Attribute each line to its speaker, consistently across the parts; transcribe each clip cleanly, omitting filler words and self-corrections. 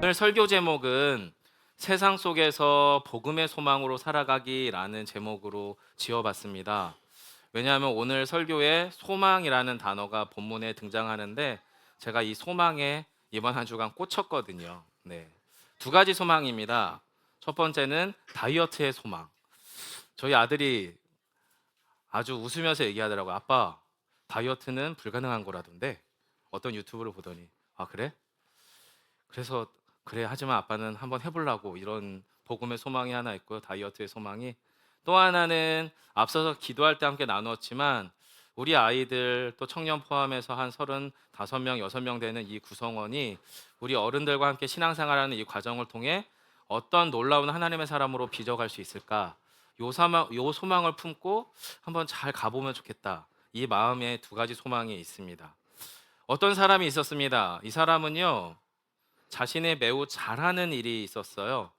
Speaker 1: 오늘 설교 제목은 세상 속에서 복음의 소망으로 살아가기라는 제목으로 지어봤습니다. 왜냐하면 오늘 설교에 소망이라는 단어가 본문에 등장하는데 제가 이 소망에 이번 한 주간 꽂혔거든요. 네. 두 가지 소망입니다. 첫 번째는 다이어트의 소망. 저희 아들이 아주 웃으면서 얘기하더라고요. 아빠, 다이어트는 불가능한 거라던데. 어떤 유튜브를 보더니 아, 그래? 그래서 그래, 하지만 아빠는 한번 해보려고, 이런 복음의 소망이 하나 있고요. 다이어트의 소망이 또 하나는 앞서서 기도할 때 함께 나누었지만 우리 아이들 또 청년 포함해서 한 35명, 6명 되는 이 구성원이 우리 어른들과 함께 신앙생활하는 이 과정을 통해 어떤 놀라운 하나님의 사람으로 빚어갈 수 있을까, 요 소망을 품고 한번 잘 가보면 좋겠다. 이 마음에 두 가지 소망이 있습니다. 어떤 사람이 있었습니다. 이 사람은요, 자신의 매우 잘하는 일이 있었어요.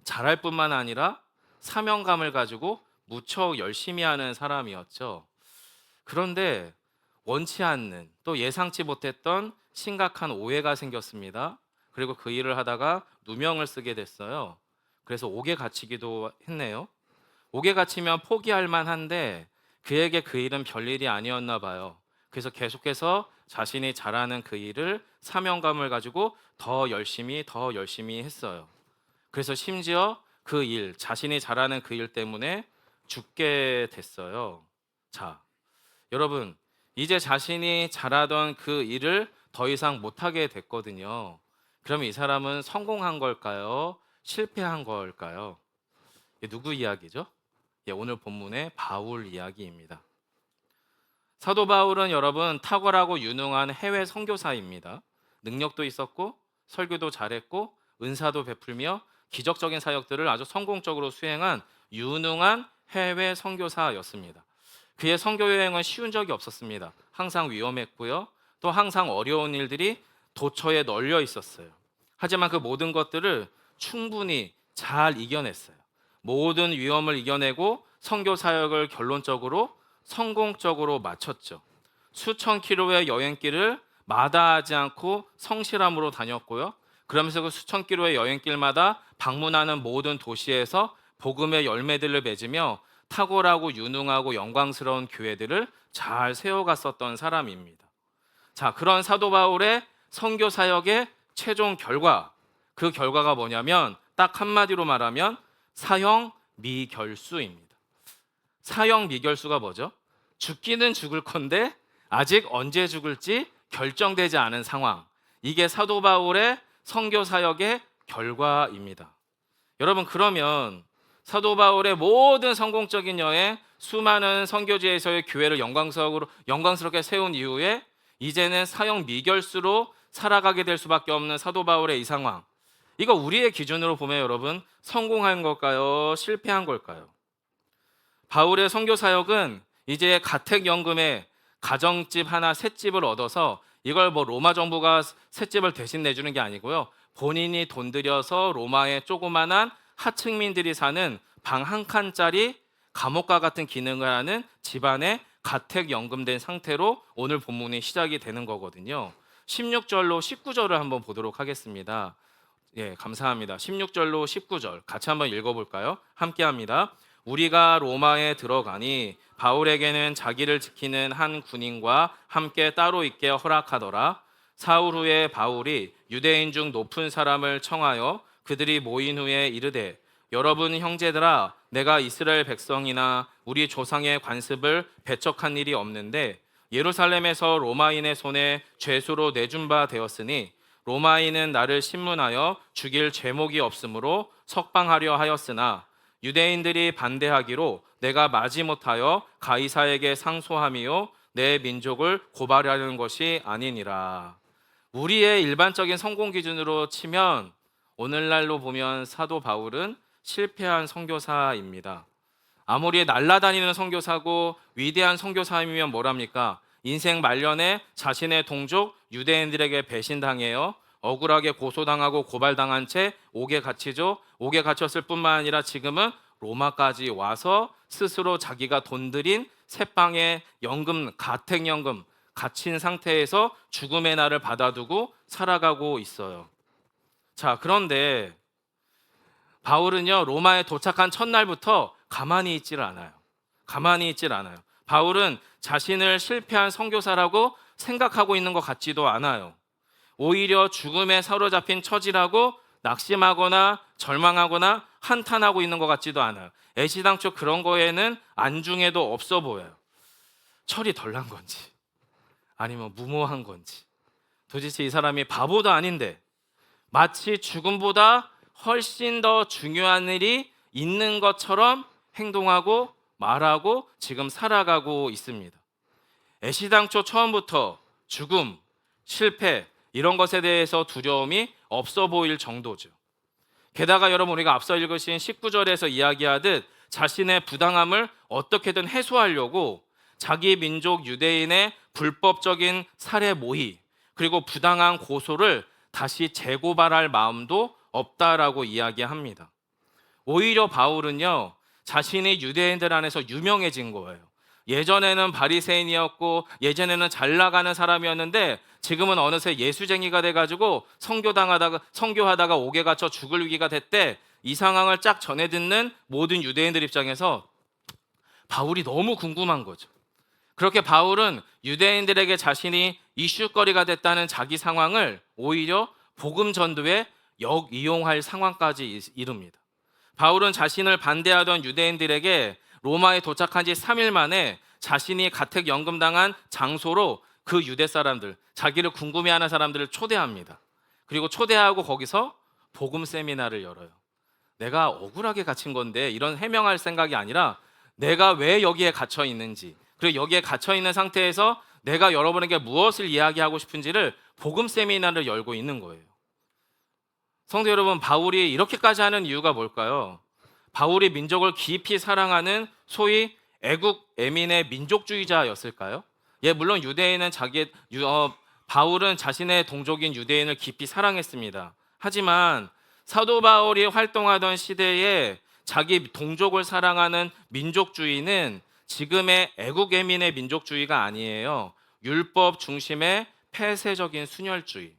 Speaker 1: 잘할 뿐만 아니라 사명감을 가지고 무척 열심히 하는 사람이었죠. 그런데 원치 않는, 또 예상치 못했던 심각한 오해가 생겼습니다. 그리고 그 일을 하다가 누명을 쓰게 됐어요. 그래서 옥에 갇히기도 했네요. 옥에 갇히면 포기할 만한데 그에게 그 일은 별일이 아니었나 봐요. 그래서 계속해서 자신이 잘하는 그 일을 사명감을 가지고 더 열심히 했어요. 그래서 심지어 그 일, 자신이 잘하는 그 일 때문에 죽게 됐어요. 자, 여러분, 이제 자신이 잘하던 그 일을 더 이상 못하게 됐거든요. 그러면 이 사람은 성공한 걸까요? 실패한 걸까요? 이게 누구 이야기죠? 예, 오늘 본문의 바울 이야기입니다. 사도 바울은 여러분 탁월하고 유능한 해외 선교사입니다. 능력도 있었고 설교도 잘했고 은사도 베풀며 기적적인 사역들을 아주 성공적으로 수행한 유능한 해외 선교사였습니다. 그의 선교 여행은 쉬운 적이 없었습니다. 항상 위험했고요. 또 항상 어려운 일들이 도처에 널려 있었어요. 하지만 그 모든 것들을 충분히 잘 이겨냈어요. 모든 위험을 이겨내고 선교 사역을 결론적으로 성공적으로 마쳤죠. 수천 킬로의 여행길을 마다하지 않고 성실함으로 다녔고요. 그러면서 그 수천 킬로의 여행길마다 방문하는 모든 도시에서 복음의 열매들을 맺으며 탁월하고 유능하고 영광스러운 교회들을 잘 세워갔었던 사람입니다. 자, 그런 사도 바울의 선교 사역의 최종 결과, 그 결과가 뭐냐면 딱 한마디로 말하면 사형 미결수입니다. 사형 미결수가 뭐죠? 죽기는 죽을 건데 아직 언제 죽을지 결정되지 않은 상황. 이게 사도 바울의 선교 사역의 결과입니다. 여러분, 그러면 사도 바울의 모든 성공적인 여행, 수많은 선교지에서의 교회를 영광스럽게 세운 이후에 이제는 사형 미결수로 살아가게 될 수밖에 없는 사도 바울의 이 상황. 이거 우리의 기준으로 보면 여러분 성공한 걸까요? 실패한 걸까요? 바울의 선교 사역은 이제 가택연금에 가정집 하나, 셋집을 얻어서 이걸 뭐 로마 정부가 셋집을 대신 내주는 게 아니고요. 본인이 돈 들여서 로마의 조그만한 하층민들이 사는 방 한 칸짜리 감옥과 같은 기능을 하는 집안에 가택연금된 상태로 오늘 본문이 시작이 되는 거거든요. 16절로 19절을 한번 보도록 하겠습니다. 예, 감사합니다. 16절로 19절 같이 한번 읽어볼까요? 함께 합니다. 우리가 로마에 들어가니 바울에게는 자기를 지키는 한 군인과 함께 따로 있게 허락하더라. 사흘 후에 바울이 유대인 중 높은 사람을 청하여 그들이 모인 후에 이르되, 여러분 형제들아, 내가 이스라엘 백성이나 우리 조상의 관습을 배척한 일이 없는데 예루살렘에서 로마인의 손에 죄수로 내준 바 되었으니 로마인은 나를 신문하여 죽일 죄목이 없으므로 석방하려 하였으나 유대인들이 반대하기로 내가 마지못하여 가이사에게 상소함이요 내 민족을 고발하려는 것이 아니니라. 우리의 일반적인 성공 기준으로 치면 오늘날로 보면 사도 바울은 실패한 선교사입니다. 아무리 날아다니는 선교사고 위대한 선교사이면 뭐랍니까? 인생 말년에 자신의 동족 유대인들에게 배신당해요. 억울하게 고소당하고 고발당한 채 옥에 갇히죠. 옥에 갇혔을 뿐만 아니라 지금은 로마까지 와서 스스로 자기가 돈 들인 새방에 연금, 가택연금 갇힌 상태에서 죽음의 날을 받아두고 살아가고 있어요. 자, 그런데 바울은요, 로마에 도착한 첫날부터 가만히 있질 않아요. 가만히 있질 않아요. 바울은 자신을 실패한 선교사라고 생각하고 있는 것 같지도 않아요. 오히려 죽음에 사로잡힌 처지라고 낙심하거나 절망하거나 한탄하고 있는 것 같지도 않아요. 애시당초 그런 거에는 안중에도 없어 보여요. 철이 덜 난 건지 아니면 무모한 건지, 도대체 이 사람이 바보도 아닌데 마치 죽음보다 훨씬 더 중요한 일이 있는 것처럼 행동하고 말하고 지금 살아가고 있습니다. 애시당초 처음부터 죽음, 실패 이런 것에 대해서 두려움이 없어 보일 정도죠. 게다가 여러분, 우리가 앞서 읽으신 19절에서 이야기하듯 자신의 부당함을 어떻게든 해소하려고 자기 민족 유대인의 불법적인 살해 모의 그리고 부당한 고소를 다시 재고발할 마음도 없다라고 이야기합니다. 오히려 바울은요, 자신이 유대인들 안에서 유명해진 거예요. 예전에는 바리새인이었고 예전에는 잘 나가는 사람이었는데 지금은 어느새 예수쟁이가 돼가지고 선교하다가 옥에 갇혀 죽을 위기가 됐대. 이 상황을 쫙 전해 듣는 모든 유대인들 입장에서 바울이 너무 궁금한 거죠. 그렇게 바울은 유대인들에게 자신이 이슈거리가 됐다는 자기 상황을 오히려 복음 전도에 역이용할 상황까지 이릅니다. 바울은 자신을 반대하던 유대인들에게 로마에 도착한 지 3일 만에 자신이 가택 연금당한 장소로 그 유대 사람들, 자기를 궁금해하는 사람들을 초대합니다. 그리고 초대하고 거기서 복음 세미나를 열어요. 내가 억울하게 갇힌 건데 이런 해명할 생각이 아니라 내가 왜 여기에 갇혀 있는지, 그리고 여기에 갇혀 있는 상태에서 내가 여러분에게 무엇을 이야기하고 싶은지를 복음 세미나를 열고 있는 거예요. 성도 여러분, 바울이 이렇게까지 하는 이유가 뭘까요? 바울이 민족을 깊이 사랑하는 소위 애국 애민의 민족주의자였을까요? 예, 물론 유대인은 바울은 자신의 동족인 유대인을 깊이 사랑했습니다. 하지만 사도 바울이 활동하던 시대에 자기 동족을 사랑하는 민족주의는 지금의 애국 애민의 민족주의가 아니에요. 율법 중심의 폐쇄적인 순혈주의.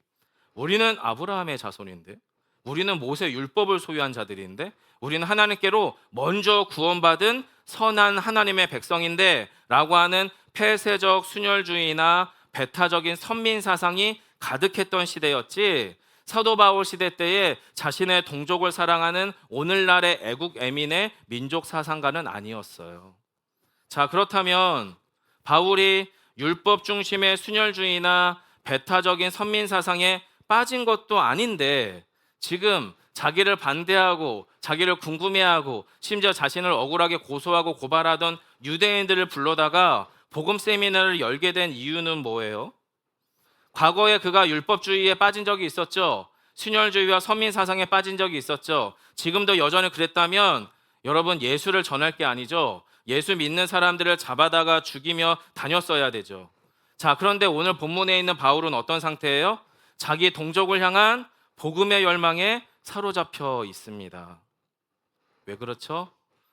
Speaker 1: 우리는 아브라함의 자손인데, 우리는 모세 율법을 소유한 자들인데, 우리는 하나님께로 먼저 구원받은 선한 하나님의 백성인데 라고 하는 폐쇄적 순혈주의나 배타적인 선민 사상이 가득했던 시대였지, 사도 바울 시대 때에 자신의 동족을 사랑하는 오늘날의 애국 애민의 민족 사상가는 아니었어요. 자, 그렇다면 바울이 율법 중심의 순혈주의나 배타적인 선민 사상에 빠진 것도 아닌데 지금 자기를 반대하고 자기를 궁금해하고 심지어 자신을 억울하게 고소하고 고발하던 유대인들을 불러다가 복음 세미나를 열게 된 이유는 뭐예요? 과거에 그가 율법주의에 빠진 적이 있었죠. 순혈주의와 선민 사상에 빠진 적이 있었죠. 지금도 여전히 그랬다면 여러분, 예수를 전할 게 아니죠. 예수 믿는 사람들을 잡아다가 죽이며 다녔어야 되죠. 자, 그런데 오늘 본문에 있는 바울은 어떤 상태예요? 자기 동족을 향한 복음의 열망에 사로잡혀 있습니다. 왜 그렇죠?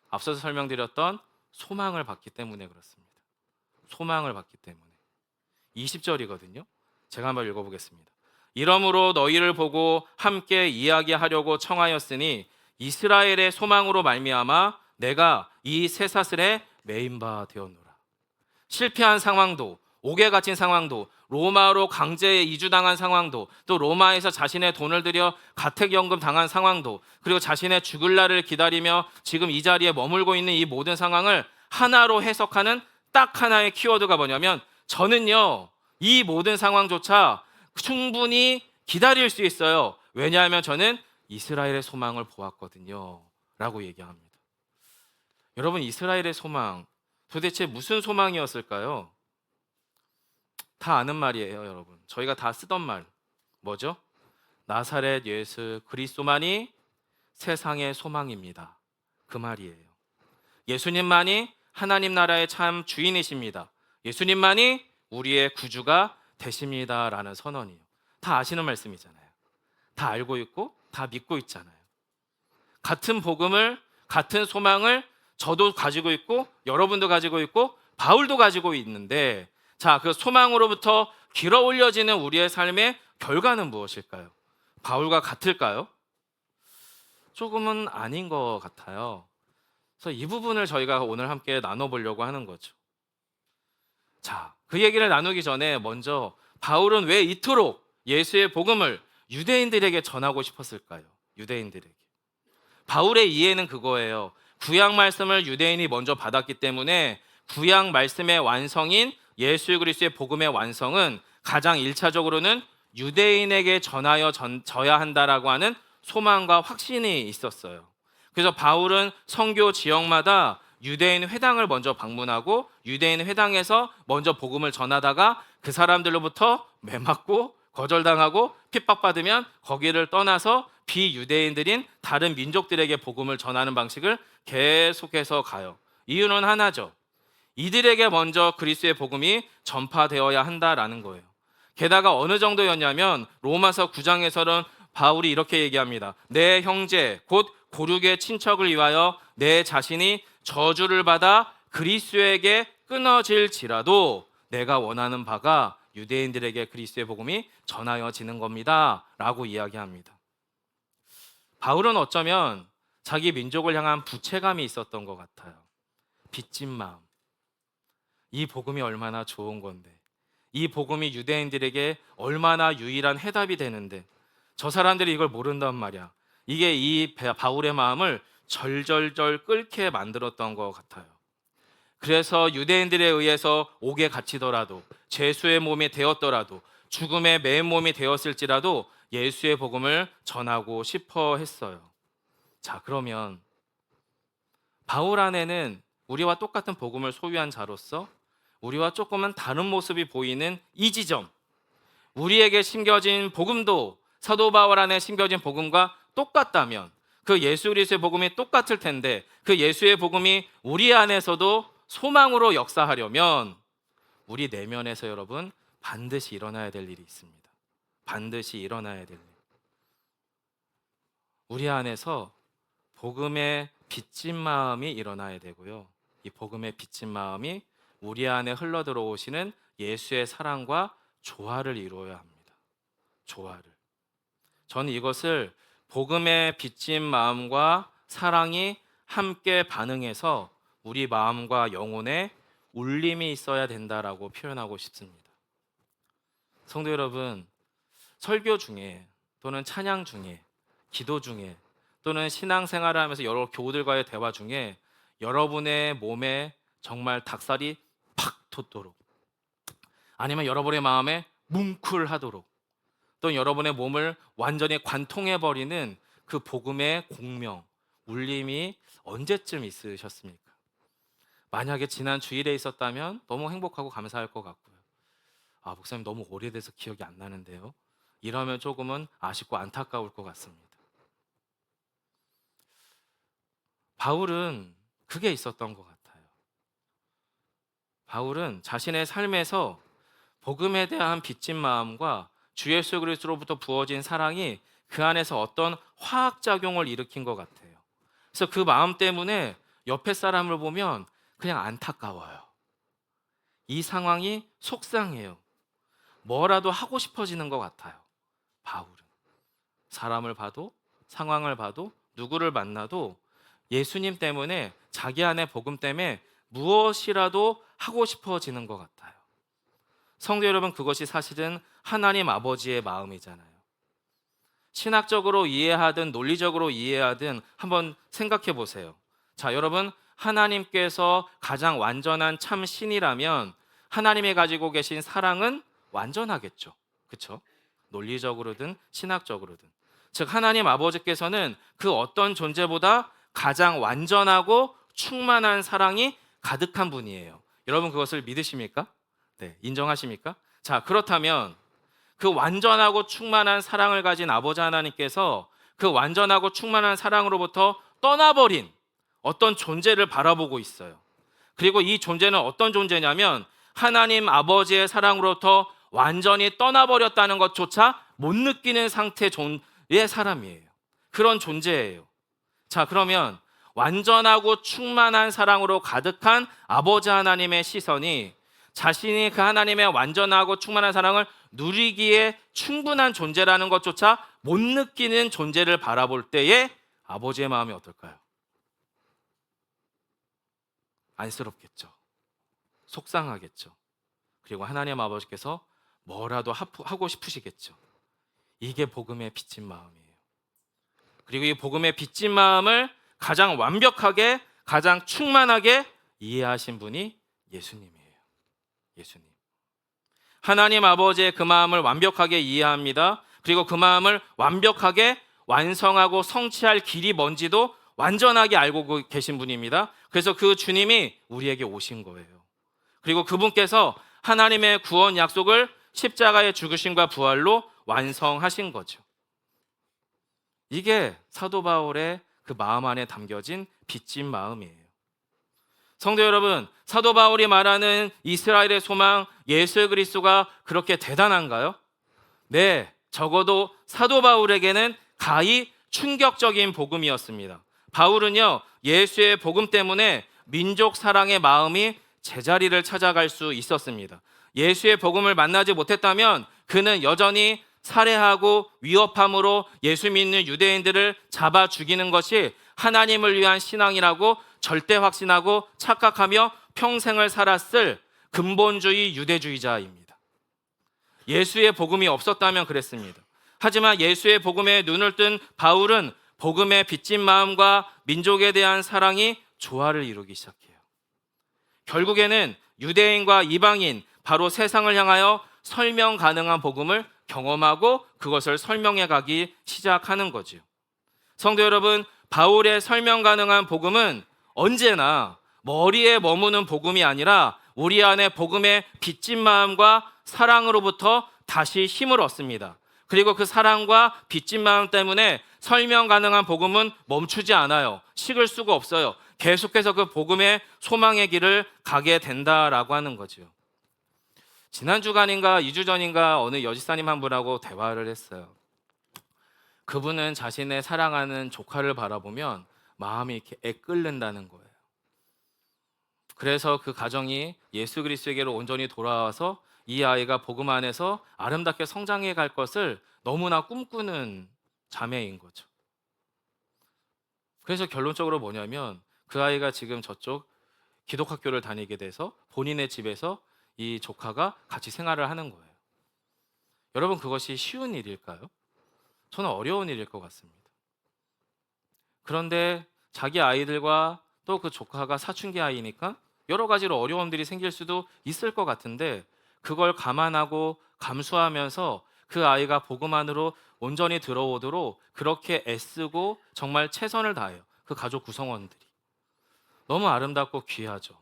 Speaker 1: 앞서서 설명드렸던 소망을 받기 때문에 그렇습니다. 소망을 받기 때문에. 20절이거든요. 제가 한번 읽어보겠습니다. 이러므로 너희를 보고 함께 이야기하려고 청하였으니 이스라엘의 소망으로 말미암아 내가 이 쇠사슬에 매인 바 되었노라. 실패한 상황도, 옥에 갇힌 상황도, 로마로 강제에 이주당한 상황도, 또 로마에서 자신의 돈을 들여 가택연금 당한 상황도, 그리고 자신의 죽을 날을 기다리며 지금 이 자리에 머물고 있는 이 모든 상황을 하나로 해석하는 딱 하나의 키워드가 뭐냐면, 저는요 이 모든 상황조차 충분히 기다릴 수 있어요. 왜냐하면 저는 이스라엘의 소망을 보았거든요 라고 얘기합니다. 여러분, 이스라엘의 소망 도대체 무슨 소망이었을까요? 다 아는 말이에요. 여러분, 저희가 다 쓰던 말 뭐죠? 나사렛 예수 그리스도만이 세상의 소망입니다. 그 말이에요. 예수님만이 하나님 나라의 참 주인이십니다. 예수님만이 우리의 구주가 되십니다 라는 선언이에요. 다 아시는 말씀이잖아요. 다 알고 있고 다 믿고 있잖아요. 같은 복음을, 같은 소망을 저도 가지고 있고 여러분도 가지고 있고 바울도 가지고 있는데, 자, 그 소망으로부터 길어 올려지는 우리의 삶의 결과는 무엇일까요? 바울과 같을까요? 조금은 아닌 것 같아요. 그래서 이 부분을 저희가 오늘 함께 나눠보려고 하는 거죠. 자, 그 얘기를 나누기 전에 먼저 바울은 왜 이토록 예수의 복음을 유대인들에게 전하고 싶었을까요? 유대인들에게. 바울의 이해는 그거예요. 구약 말씀을 유대인이 먼저 받았기 때문에 구약 말씀의 완성인 예수 그리스도의 복음의 완성은 가장 1차적으로는 유대인에게 전하여져야 한다라고 하는 소망과 확신이 있었어요. 그래서 바울은 선교 지역마다 유대인 회당을 먼저 방문하고 유대인 회당에서 먼저 복음을 전하다가 그 사람들로부터 매맞고 거절당하고 핍박받으면 거기를 떠나서 비유대인들인 다른 민족들에게 복음을 전하는 방식을 계속해서 가요. 이유는 하나죠. 이들에게 먼저 그리스도의 복음이 전파되어야 한다라는 거예요. 게다가 어느 정도였냐면 로마서 9장에서는 바울이 이렇게 얘기합니다. 내 형제 곧 고륙의 친척을 위하여 내 자신이 저주를 받아 그리스도에게 끊어질지라도 내가 원하는 바가 유대인들에게 그리스도의 복음이 전하여지는 겁니다 라고 이야기합니다. 바울은 어쩌면 자기 민족을 향한 부채감이 있었던 것 같아요. 빚진 마음. 이 복음이 얼마나 좋은 건데, 이 복음이 유대인들에게 얼마나 유일한 해답이 되는데 저 사람들이 이걸 모른단 말이야. 이게 이 바울의 마음을 절절절 끓게 만들었던 것 같아요. 그래서 유대인들에 의해서 옥에 갇히더라도, 죄수의 몸이 되었더라도, 죽음의 맨몸이 되었을지라도 예수의 복음을 전하고 싶어 했어요. 자, 그러면 바울 안에는 우리와 똑같은 복음을 소유한 자로서 우리와 조금은 다른 모습이 보이는 이 지점, 우리에게 심겨진 복음도 사도 바울 안에 심겨진 복음과 똑같다면, 그 예수 그리스도의 복음이 똑같을 텐데 그 예수의 복음이 우리 안에서도 소망으로 역사하려면 우리 내면에서 여러분 반드시 일어나야 될 일이 있습니다. 반드시 일어나야 될 일. 우리 안에서 복음의 빚진 마음이 일어나야 되고요. 이 복음의 빚진 마음이 우리 안에 흘러 들어오시는 예수의 사랑과 조화를 이루어야 합니다. 조화를. 저는 이것을 복음의 빚진 마음과 사랑이 함께 반응해서 우리 마음과 영혼에 울림이 있어야 된다라고 표현하고 싶습니다. 성도 여러분, 설교 중에 또는 찬양 중에, 기도 중에 또는 신앙생활을 하면서 여러 교우들과의 대화 중에 여러분의 몸에 정말 닭살이 팍 돋도록, 아니면 여러분의 마음에 뭉클하도록, 또 여러분의 몸을 완전히 관통해버리는 그 복음의 공명, 울림이 언제쯤 있으셨습니까? 만약에 지난 주일에 있었다면 너무 행복하고 감사할 것 같고요. 아, 목사님 너무 오래돼서 기억이 안 나는데요. 이러면 조금은 아쉽고 안타까울 것 같습니다. 바울은 그게 있었던 것 같아요. 바울은 자신의 삶에서 복음에 대한 빚진 마음과 주 예수 그리스도로부터 부어진 사랑이 그 안에서 어떤 화학작용을 일으킨 것 같아요. 그래서 그 마음 때문에 옆에 사람을 보면 그냥 안타까워요. 이 상황이 속상해요. 뭐라도 하고 싶어지는 것 같아요. 바울은 사람을 봐도, 상황을 봐도, 누구를 만나도 예수님 때문에, 자기 안에 복음 때문에 무엇이라도 하고 싶어지는 것 같아요. 성도 여러분, 그것이 사실은 하나님 아버지의 마음이잖아요. 신학적으로 이해하든 논리적으로 이해하든 한번 생각해 보세요. 자, 여러분, 하나님께서 가장 완전한 참 신이라면 하나님이 가지고 계신 사랑은 완전하겠죠. 그렇죠? 논리적으로든 신학적으로든. 즉 하나님 아버지께서는 그 어떤 존재보다 가장 완전하고 충만한 사랑이 가득한 분이에요. 여러분 그것을 믿으십니까? 네, 인정하십니까? 자, 그렇다면 그 완전하고 충만한 사랑을 가진 아버지 하나님께서 그 완전하고 충만한 사랑으로부터 떠나버린 어떤 존재를 바라보고 있어요. 그리고 이 존재는 어떤 존재냐면 하나님 아버지의 사랑으로부터 완전히 떠나버렸다는 것조차 못 느끼는 상태의 사람이에요. 그런 존재예요. 자, 그러면 완전하고 충만한 사랑으로 가득한 아버지 하나님의 시선이 자신이 그 하나님의 완전하고 충만한 사랑을 누리기에 충분한 존재라는 것조차 못 느끼는 존재를 바라볼 때에 아버지의 마음이 어떨까요? 안쓰럽겠죠. 속상하겠죠. 그리고 하나님 아버지께서 뭐라도 하고 싶으시겠죠. 이게 복음의 빚진 마음이에요. 그리고 이 복음의 빚진 마음을 가장 완벽하게, 가장 충만하게 이해하신 분이 예수님이에요. 예수님. 하나님 아버지의 그 마음을 완벽하게 이해합니다. 그리고 그 마음을 완벽하게 완성하고 성취할 길이 뭔지도 완전하게 알고 계신 분입니다. 그래서 그 주님이 우리에게 오신 거예요. 그리고 그분께서 하나님의 구원 약속을 십자가의 죽으심과 부활로 완성하신 거죠. 이게 사도 바울의 그 마음 안에 담겨진 빚진 마음이에요. 성도 여러분, 사도 바울이 말하는 이스라엘의 소망 예수 그리스도가 그렇게 대단한가요? 네, 적어도 사도 바울에게는 가히 충격적인 복음이었습니다. 바울은요, 예수의 복음 때문에 민족 사랑의 마음이 제자리를 찾아갈 수 있었습니다. 예수의 복음을 만나지 못했다면 그는 여전히 살해하고 위협함으로 예수 믿는 유대인들을 잡아 죽이는 것이 하나님을 위한 신앙이라고 절대 확신하고 착각하며 평생을 살았을 근본주의 유대주의자입니다. 예수의 복음이 없었다면 그랬습니다. 하지만 예수의 복음에 눈을 뜬 바울은 복음의 빚진 마음과 민족에 대한 사랑이 조화를 이루기 시작해요. 결국에는 유대인과 이방인, 바로 세상을 향하여 설명 가능한 복음을 경험하고 그것을 설명해 가기 시작하는 거죠. 성도 여러분, 바울의 설명 가능한 복음은 언제나 머리에 머무는 복음이 아니라 우리 안에 복음의 빚진 마음과 사랑으로부터 다시 힘을 얻습니다. 그리고 그 사랑과 빚진 마음 때문에 설명 가능한 복음은 멈추지 않아요. 식을 수가 없어요. 계속해서 그 복음의 소망의 길을 가게 된다라고 하는 거죠. 지난 주간인가 2주 전인가 어느 여지사님 한 분하고 대화를 했어요. 그분은 자신의 사랑하는 조카를 바라보면 마음이 이렇게 애끓는다는 거예요. 그래서 그 가정이 예수 그리스도에게로 온전히 돌아와서 이 아이가 복음 안에서 아름답게 성장해 갈 것을 너무나 꿈꾸는 자매인 거죠. 그래서 결론적으로 뭐냐면 그 아이가 지금 저쪽 기독학교를 다니게 돼서 본인의 집에서 이 조카가 같이 생활을 하는 거예요. 여러분, 그것이 쉬운 일일까요? 저는 어려운 일일 것 같습니다. 그런데 자기 아이들과 또 그 조카가 사춘기 아이니까 여러 가지로 어려움들이 생길 수도 있을 것 같은데 그걸 감안하고 감수하면서 그 아이가 복음 안으로 온전히 들어오도록 그렇게 애쓰고 정말 최선을 다해요. 그 가족 구성원들이. 너무 아름답고 귀하죠.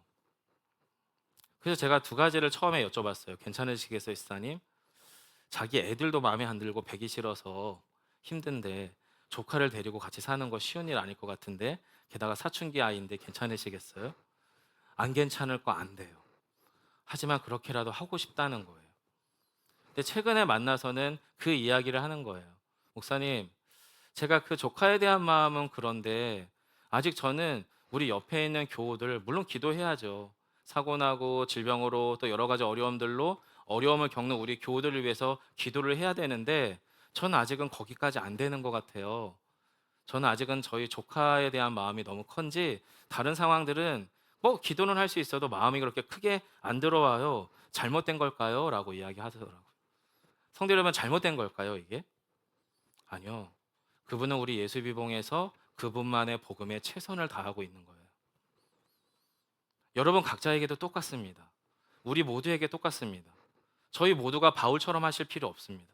Speaker 1: 그래서 제가 두 가지를 처음에 여쭤봤어요. 괜찮으시겠어요, 시사님? 자기 애들도 마음에 안 들고 배기 싫어서 힘든데 조카를 데리고 같이 사는 거 쉬운 일 아닐 것 같은데 게다가 사춘기 아이인데 괜찮으시겠어요? 안 괜찮을 거 안 돼요. 하지만 그렇게라도 하고 싶다는 거예요. 근데 최근에 만나서는 그 이야기를 하는 거예요. 목사님, 제가 그 조카에 대한 마음은 그런데 아직 저는 우리 옆에 있는 교우들, 물론 기도해야죠. 사고 나고 질병으로 또 여러 가지 어려움들로 어려움을 겪는 우리 교우들을 위해서 기도를 해야 되는데 저는 아직은 거기까지 안 되는 것 같아요. 저는 아직은 저희 조카에 대한 마음이 너무 큰지 다른 상황들은 뭐 기도는 할 수 있어도 마음이 그렇게 크게 안 들어와요. 잘못된 걸까요? 라고 이야기하더라고요. 성도 여러분, 잘못된 걸까요, 이게? 아니요. 그분은 우리 예수 비봉에서 그분만의 복음에 최선을 다하고 있는 거예요. 여러분 각자에게도 똑같습니다. 우리 모두에게 똑같습니다. 저희 모두가 바울처럼 하실 필요 없습니다.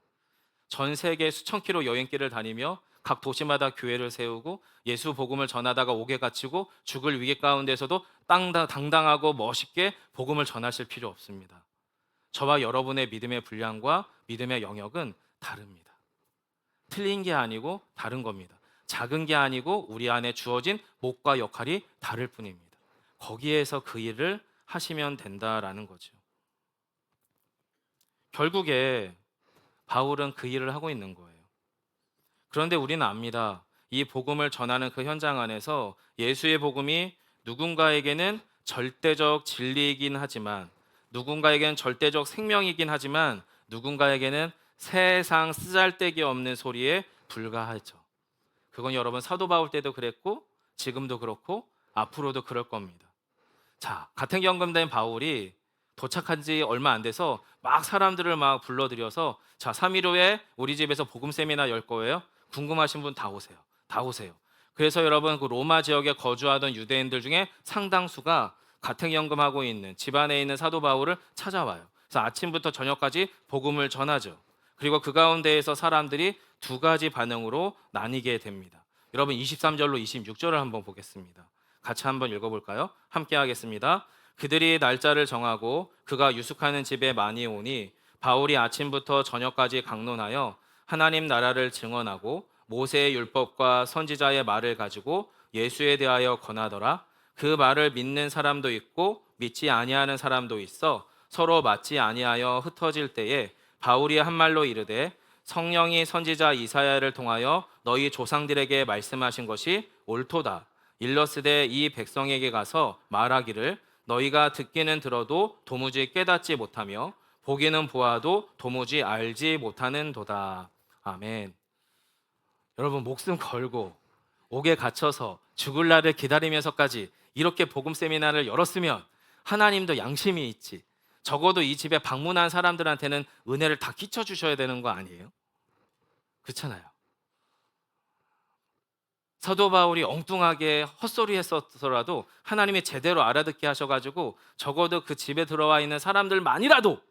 Speaker 1: 전 세계 수천 킬로 여행길을 다니며 각 도시마다 교회를 세우고 예수 복음을 전하다가 옥에 갇히고 죽을 위기 가운데서도 당당하고 멋있게 복음을 전하실 필요 없습니다. 저와 여러분의 믿음의 분량과 믿음의 영역은 다릅니다. 틀린 게 아니고 다른 겁니다. 작은 게 아니고 우리 안에 주어진 몫과 역할이 다를 뿐입니다. 거기에서 그 일을 하시면 된다라는 거죠. 결국에 바울은 그 일을 하고 있는 거예요. 그런데 우리는 압니다. 이 복음을 전하는 그 현장 안에서 예수의 복음이 누군가에게는 절대적 진리이긴 하지만 누군가에게는 절대적 생명이긴 하지만 누군가에게는 세상 쓰잘데기 없는 소리의 불가하죠. 그건 여러분 사도 바울 때도 그랬고 지금도 그렇고 앞으로도 그럴 겁니다. 자, 같은 경험된 바울이 도착한 지 얼마 안 돼서 막 사람들을 막 불러들여서 자, 3일 후에 우리 집에서 복음 세미나 열 거예요. 궁금하신 분 다 오세요. 다 오세요. 그래서 여러분 그 로마 지역에 거주하던 유대인들 중에 상당수가 가택연금하고 있는 집안에 있는 사도 바울을 찾아와요. 그래서 아침부터 저녁까지 복음을 전하죠. 그리고 그 가운데에서 사람들이 두 가지 반응으로 나뉘게 됩니다. 여러분 23절로 26절을 한번 보겠습니다. 같이 한번 읽어볼까요? 함께 하겠습니다. 그들이 날짜를 정하고 그가 유숙하는 집에 많이 오니 바울이 아침부터 저녁까지 강론하여 하나님 나라를 증언하고 모세의 율법과 선지자의 말을 가지고 예수에 대하여 권하더라. 그 말을 믿는 사람도 있고 믿지 아니하는 사람도 있어 서로 맞지 아니하여 흩어질 때에 바울이 한 말로 이르되 성령이 선지자 이사야를 통하여 너희 조상들에게 말씀하신 것이 옳도다. 일러스되 이 백성에게 가서 말하기를 너희가 듣기는 들어도 도무지 깨닫지 못하며 보기는 보아도 도무지 알지 못하는도다. 아멘. 여러분 목숨 걸고 옥에 갇혀서 죽을 날을 기다리면서까지 이렇게 복음 세미나를 열었으면 하나님도 양심이 있지. 적어도 이 집에 방문한 사람들한테는 은혜를 다 끼쳐 주셔야 되는 거 아니에요? 그렇잖아요. 사도 바울이 엉뚱하게 헛소리 했었더라도 하나님이 제대로 알아듣게 하셔가지고 적어도 그 집에 들어와 있는 사람들만이라도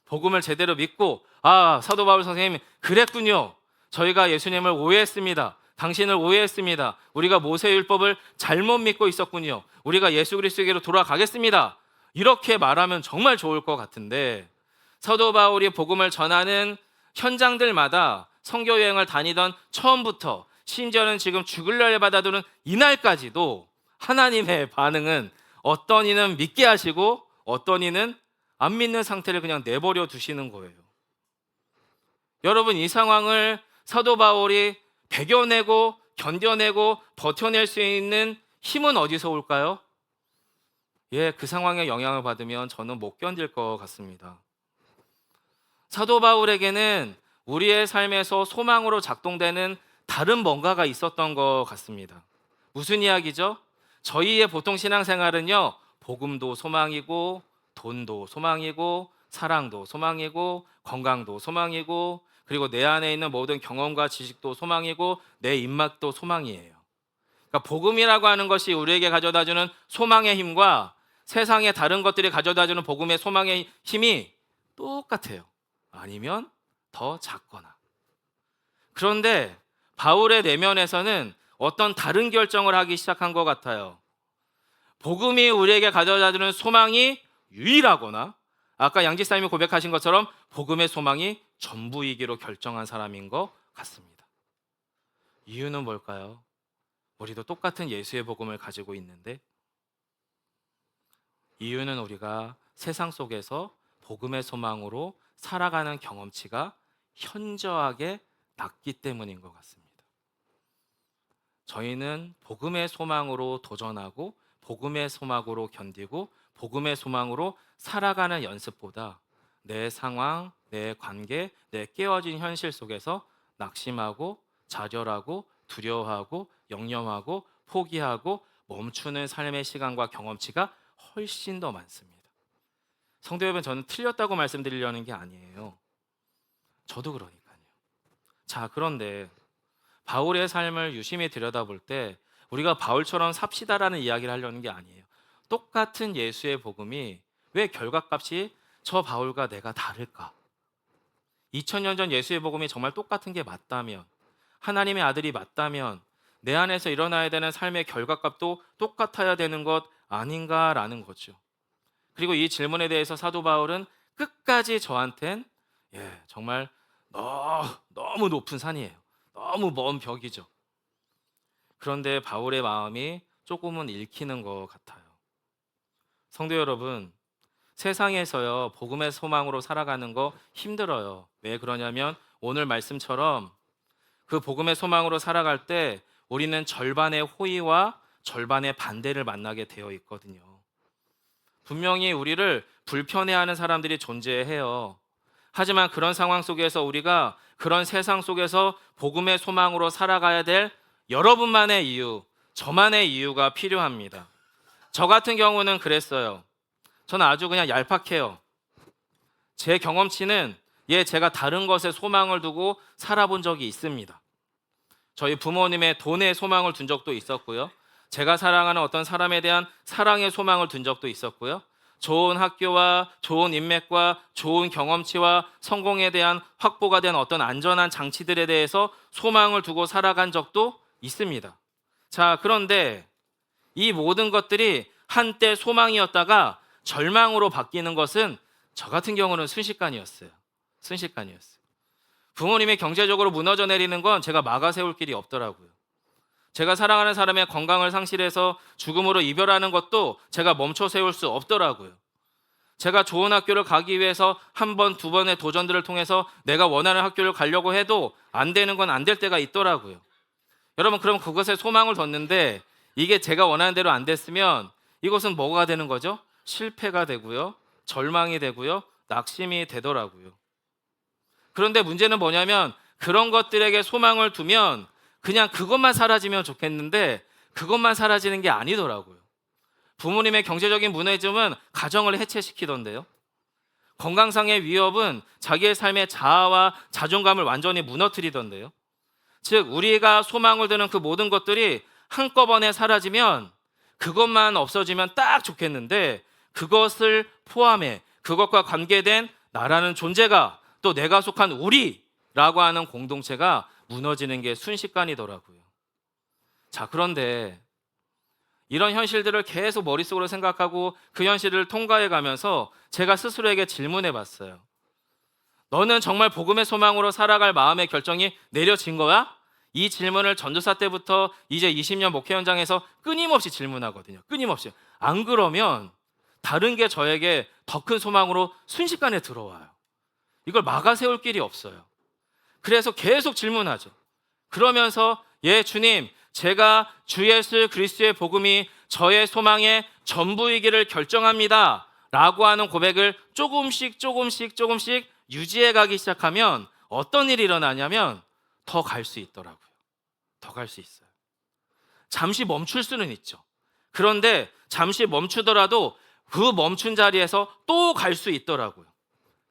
Speaker 1: 복음을 제대로 믿고 아, 사도 바울 선생님 그랬군요. 저희가 예수님을 오해했습니다. 당신을 오해했습니다. 우리가 모세율법을 잘못 믿고 있었군요. 우리가 예수 그리스도에게로 돌아가겠습니다. 이렇게 말하면 정말 좋을 것 같은데 사도 바울이 복음을 전하는 현장들마다 선교 여행을 다니던 처음부터 심지어는 지금 죽을 날 받아두는 이날까지도 하나님의 반응은 어떤 이는 믿게 하시고 어떤 이는 안 믿는 상태를 그냥 내버려 두시는 거예요. 여러분 이 상황을 사도 바울이 배겨내고 견뎌내고 버텨낼 수 있는 힘은 어디서 올까요? 예, 그 상황에 영향을 받으면 저는 못 견딜 것 같습니다. 사도 바울에게는 우리의 삶에서 소망으로 작동되는 다른 뭔가가 있었던 것 같습니다. 무슨 이야기죠? 저희의 보통 신앙생활은요, 복음도 소망이고, 돈도 소망이고, 사랑도 소망이고, 건강도 소망이고, 그리고 내 안에 있는 모든 경험과 지식도 소망이고, 내 입맛도 소망이에요. 그러니까 복음이라고 하는 것이 우리에게 가져다주는 소망의 힘과 세상의 다른 것들이 가져다주는 복음의 소망의 힘이 똑같아요. 아니면 더 작거나. 그런데 바울의 내면에서는 어떤 다른 결정을 하기 시작한 것 같아요. 복음이 우리에게 가져다주는 소망이 유일하거나 아까 양지사님이 고백하신 것처럼 복음의 소망이 전부이기로 결정한 사람인 것 같습니다. 이유는 뭘까요? 우리도 똑같은 예수의 복음을 가지고 있는데 이유는 우리가 세상 속에서 복음의 소망으로 살아가는 경험치가 현저하게 낮기 때문인 것 같습니다. 저희는 복음의 소망으로 도전하고 복음의 소망으로 견디고 복음의 소망으로 살아가는 연습보다 내 상황, 내 관계, 내 깨어진 현실 속에서 낙심하고 좌절하고 두려워하고 영념하고 포기하고 멈추는 삶의 시간과 경험치가 훨씬 더 많습니다. 성도 여러분, 저는 틀렸다고 말씀드리려는 게 아니에요. 저도 그러니까요. 자, 그런데 바울의 삶을 유심히 들여다볼 때 우리가 바울처럼 삽시다라는 이야기를 하려는 게 아니에요. 똑같은 예수의 복음이 왜 결과값이 저 바울과 내가 다를까? 2000년 전 예수의 복음이 정말 똑같은 게 맞다면, 하나님의 아들이 맞다면 내 안에서 일어나야 되는 삶의 결과값도 똑같아야 되는 것 아닌가라는 거죠. 그리고 이 질문에 대해서 사도 바울은 끝까지 저한텐 정말 너무 높은 산이에요. 너무 먼 벽이죠. 그런데 바울의 마음이 조금은 읽히는 것 같아요. 성도 여러분, 세상에서요 복음의 소망으로 살아가는 거 힘들어요. 왜 그러냐면 오늘 말씀처럼 그 복음의 소망으로 살아갈 때 우리는 절반의 호의와 절반의 반대를 만나게 되어 있거든요. 분명히 우리를 불편해하는 사람들이 존재해요. 하지만 그런 상황 속에서 우리가 그런 세상 속에서 복음의 소망으로 살아가야 될 여러분만의 이유, 저만의 이유가 필요합니다. 저 같은 경우는 그랬어요. 저는 아주 그냥 얄팍해요. 제 경험치는 제가 다른 것에 소망을 두고 살아본 적이 있습니다. 저희 부모님의 돈에 소망을 둔 적도 있었고요. 제가 사랑하는 어떤 사람에 대한 사랑의 소망을 둔 적도 있었고요. 좋은 학교와 좋은 인맥과 좋은 경험치와 성공에 대한 확보가 된 어떤 안전한 장치들에 대해서 소망을 두고 살아간 적도 있습니다. 자, 그런데 이 모든 것들이 한때 소망이었다가 절망으로 바뀌는 것은 저 같은 경우는 순식간이었어요. 순식간이었어요. 부모님이 경제적으로 무너져 내리는 건 제가 막아 세울 길이 없더라고요. 제가 사랑하는 사람의 건강을 상실해서 죽음으로 이별하는 것도 제가 멈춰 세울 수 없더라고요. 제가 좋은 학교를 가기 위해서 한 번, 두 번의 도전들을 통해서 내가 원하는 학교를 가려고 해도 안 되는 건 안 될 때가 있더라고요. 여러분, 그럼 그것에 소망을 뒀는데 이게 제가 원하는 대로 안 됐으면 이것은 뭐가 되는 거죠? 실패가 되고요. 절망이 되고요. 낙심이 되더라고요. 그런데 문제는 뭐냐면 그런 것들에게 소망을 두면 그냥 그것만 사라지면 좋겠는데 그것만 사라지는 게 아니더라고요. 부모님의 경제적인 무너짐은 가정을 해체시키던데요. 건강상의 위협은 자기의 삶의 자아와 자존감을 완전히 무너뜨리던데요. 즉 우리가 소망을 두는 그 모든 것들이 한꺼번에 사라지면 그것만 없어지면 딱 좋겠는데 그것을 포함해 그것과 관계된 나라는 존재가 또 내가 속한 우리라고 하는 공동체가 무너지는 게 순식간이더라고요. 자, 그런데 이런 현실들을 계속 머릿속으로 생각하고 그 현실을 통과해 가면서 제가 스스로에게 질문해 봤어요. 너는 정말 복음의 소망으로 살아갈 마음의 결정이 내려진 거야? 이 질문을 전도사 때부터 이제 20년 목회 현장에서 끊임없이 질문하거든요. 끊임없이. 안 그러면 다른 게 저에게 더 큰 소망으로 순식간에 들어와요. 이걸 막아 세울 길이 없어요. 그래서 계속 질문하죠. 그러면서 주님, 제가 주 예수 그리스도의 복음이 저의 소망의 전부이기를 결정합니다 라고 하는 고백을 조금씩 유지해 가기 시작하면 어떤 일이 일어나냐면 더 갈 수 있더라고요. 더 갈 수 있어요. 잠시 멈출 수는 있죠. 그런데 잠시 멈추더라도 그 멈춘 자리에서 또 갈 수 있더라고요.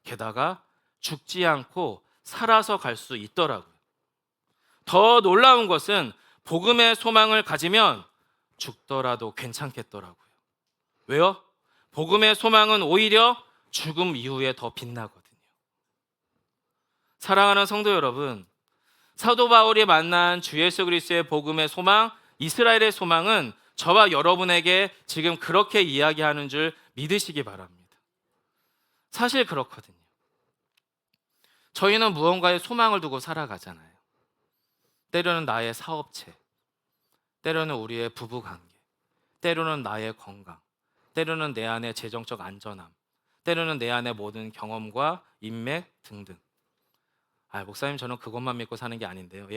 Speaker 1: 게다가 죽지 않고 살아서 갈 수 있더라고요. 더 놀라운 것은 복음의 소망을 가지면 죽더라도 괜찮겠더라고요. 왜요? 복음의 소망은 오히려 죽음 이후에 더 빛나거든요. 사랑하는 성도 여러분, 사도 바울이 만난 주 예수 그리스도의 복음의 소망, 이스라엘의 소망은 저와 여러분에게 지금 그렇게 이야기하는 줄 믿으시기 바랍니다. 사실 그렇거든요. 저희는 무언가에 소망을 두고 살아가잖아요. 때로는 나의 사업체, 때로는 우리의 부부관계, 때로는 나의 건강, 때로는 내 안의 재정적 안전함, 때로는 내 안의 모든 경험과 인맥 등등. 목사님, 저는 그것만 믿고 사는 게 아닌데요.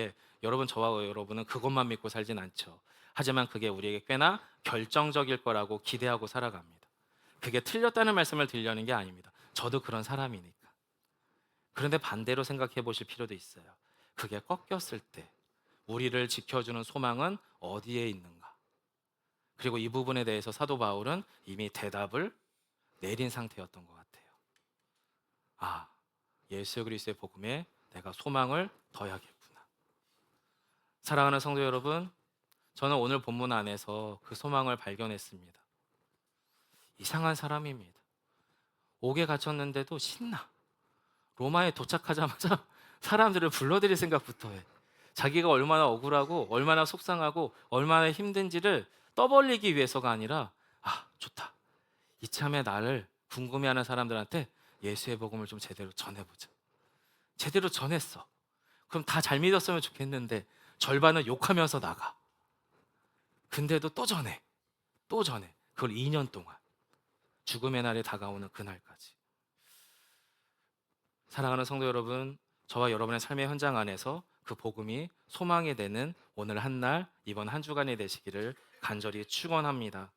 Speaker 1: 여러분, 저와 여러분은 그것만 믿고 살진 않죠. 하지만 그게 우리에게 꽤나 결정적일 거라고 기대하고 살아갑니다. 그게 틀렸다는 말씀을 드리려는 게 아닙니다. 저도 그런 사람이니까. 그런데 반대로 생각해 보실 필요도 있어요. 그게 꺾였을 때 우리를 지켜주는 소망은 어디에 있는가? 그리고 이 부분에 대해서 사도 바울은 이미 대답을 내린 상태였던 것 같아요. 예수 그리스도의 복음에 내가 소망을 둬야겠구나. 사랑하는 성도 여러분, 저는 오늘 본문 안에서 그 소망을 발견했습니다. 이상한 사람입니다. 옥에 갇혔는데도 신나. 로마에 도착하자마자 사람들을 불러들일 생각부터 해. 자기가 얼마나 억울하고 얼마나 속상하고 얼마나 힘든지를 떠벌리기 위해서가 아니라 좋다. 이참에 나를 궁금해하는 사람들한테 예수의 복음을 좀 제대로 전해보자. 제대로 전했어. 그럼 다 잘 믿었으면 좋겠는데 절반은 욕하면서 나가. 근데도 또 전해. 그걸 2년 동안. 죽음의 날이 다가오는 그날까지. 사랑하는 성도 여러분, 저와 여러분의 삶의 현장 안에서 그 복음이 소망이 되는 오늘 한 날, 이번 한 주간이 되시기를 간절히 축원합니다.